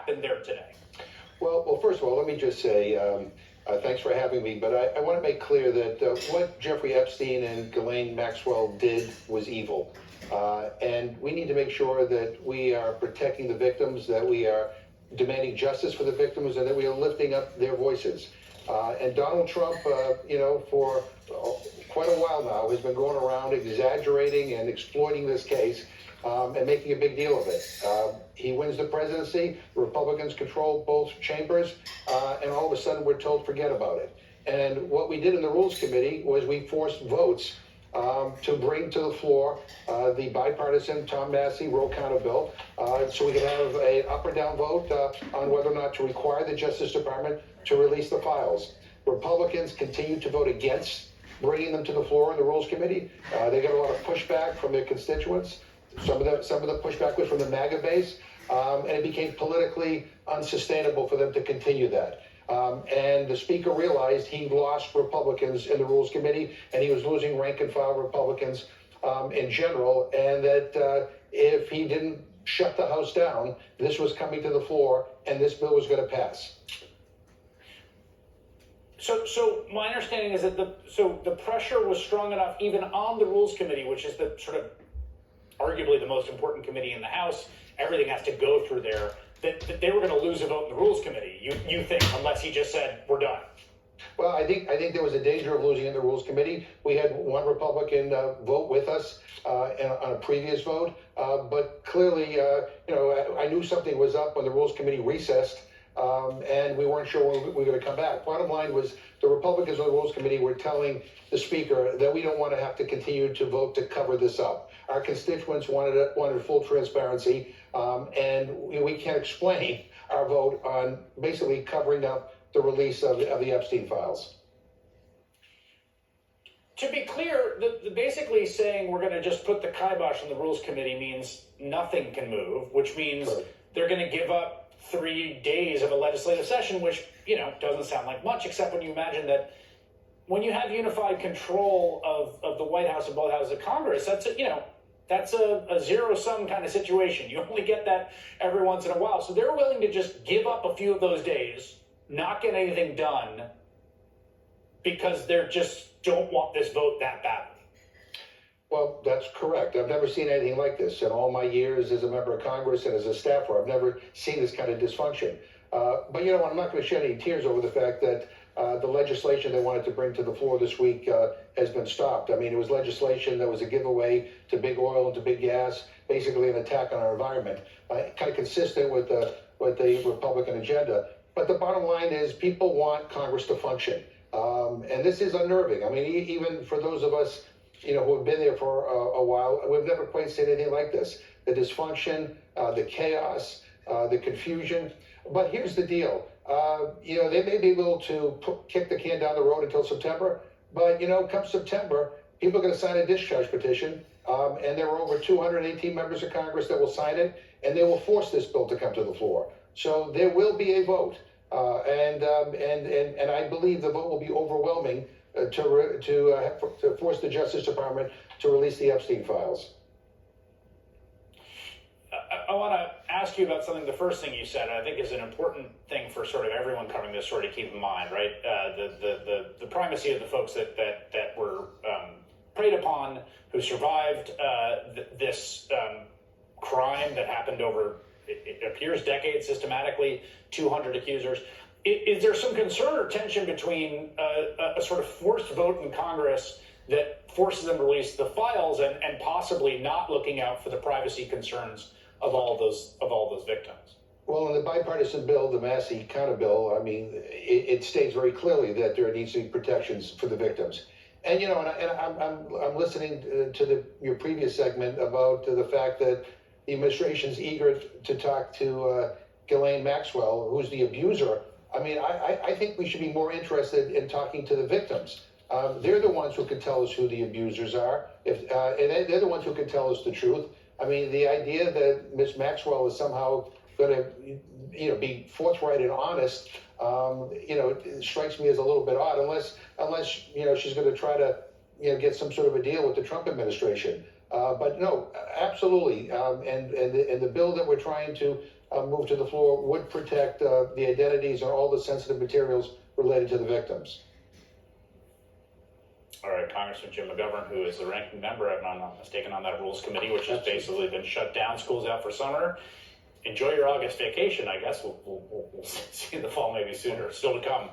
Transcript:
happened there today? Well, first of all, let me just say, thanks for having me, but I want to make clear that what Jeffrey Epstein and Ghislaine Maxwell did was evil. And we need to make sure that we are protecting the victims, that we are demanding justice for the victims, and that we are lifting up their voices. And Donald Trump, for quite a while now, has been going around exaggerating and exploiting this case and making a big deal of it. He wins the presidency, the Republicans control both chambers, and all of a sudden we're told forget about it. And what we did in the Rules Committee was we forced votes to bring to the floor the bipartisan Tom Massey roll counter bill, so we could have an up or down vote on whether or not to require the Justice Department to release the files. Republicans continue to vote against bringing them to the floor in the Rules Committee. They got a lot of pushback from their constituents. Some of the pushback was from the MAGA base, and it became politically unsustainable for them to continue that. And the Speaker realized he lost Republicans in the Rules Committee, and he was losing rank and file Republicans in general, and that if he didn't shut the House down, this was coming to the floor, and this bill was going to pass. So my understanding is that the pressure was strong enough even on the Rules Committee, which is the sort of arguably the most important committee in the House. Everything has to go through there. That they were going to lose a vote in the Rules Committee. You think, unless he just said we're done? Well, I think there was a danger of losing in the Rules Committee. We had one Republican vote with us on a previous vote, but clearly, I knew something was up when the Rules Committee recessed. And we weren't sure when we were going to come back. Bottom line was the Republicans on the Rules Committee were telling the Speaker that we don't want to have to continue to vote to cover this up. Our constituents wanted full transparency, and we can't explain our vote on basically covering up the release of the Epstein files. To be clear, basically saying we're going to just put the kibosh on the Rules Committee means nothing can move, which means they're going to give up 3 days of a legislative session, which, doesn't sound like much, except when you imagine that when you have unified control of the White House and both houses of Congress, that's a zero-sum kind of situation. You only get that every once in a while. So they're willing to just give up a few of those days, not get anything done, because they just don't want this vote that badly. Well, that's correct. I've never seen anything like this in all my years as a member of Congress and as a staffer. I've never seen this kind of dysfunction. But I'm not going to shed any tears over the fact that the legislation they wanted to bring to the floor this week has been stopped. I mean, it was legislation that was a giveaway to big oil and to big gas, basically an attack on our environment, kind of consistent with the Republican agenda. But the bottom line is people want Congress to function. And this is unnerving. I mean, even for those of us who have been there for a while, we've never quite seen anything like this. The dysfunction, the chaos, the confusion. But here's the deal. They may be able to kick the can down the road until September, but, come September, people are going to sign a discharge petition, and there are over 218 members of Congress that will sign it, and they will force this bill to come to the floor. So there will be a vote, and I believe the vote will be overwhelming to force the Justice Department to release the Epstein files. I want to ask you about something. The first thing you said, I think, is an important thing for sort of everyone covering this story to keep in mind, right? The primacy of the folks that were preyed upon, who survived this crime that happened over, it appears, decades, systematically, 200 accusers. Is there some concern or tension between a sort of forced vote in Congress that forces them to release the files and possibly not looking out for the privacy concerns of all those victims? Well, in the bipartisan bill, the Massey counter bill, I mean, it states very clearly that there needs to be protections for the victims. And I'm listening to your previous segment about the fact that the administration's eager to talk to Ghislaine Maxwell, who's the abuser. I mean, I think we should be more interested in talking to the victims. They're the ones who can tell us who the abusers are, and they're the ones who can tell us the truth. I mean, the idea that Ms. Maxwell is somehow going to, be forthright and honest, it strikes me as a little bit odd, unless she's going to try to, get some sort of a deal with the Trump administration. But no, absolutely. And the bill that we're trying to moved to the floor would protect the identities and all the sensitive materials related to the victims. All right, Congressman Jim McGovern, who is the ranking member, if I'm not mistaken, on that Rules Committee, which has basically been shut down, schools out for summer. Enjoy your August vacation, I guess. We'll see in the fall maybe sooner, still to come.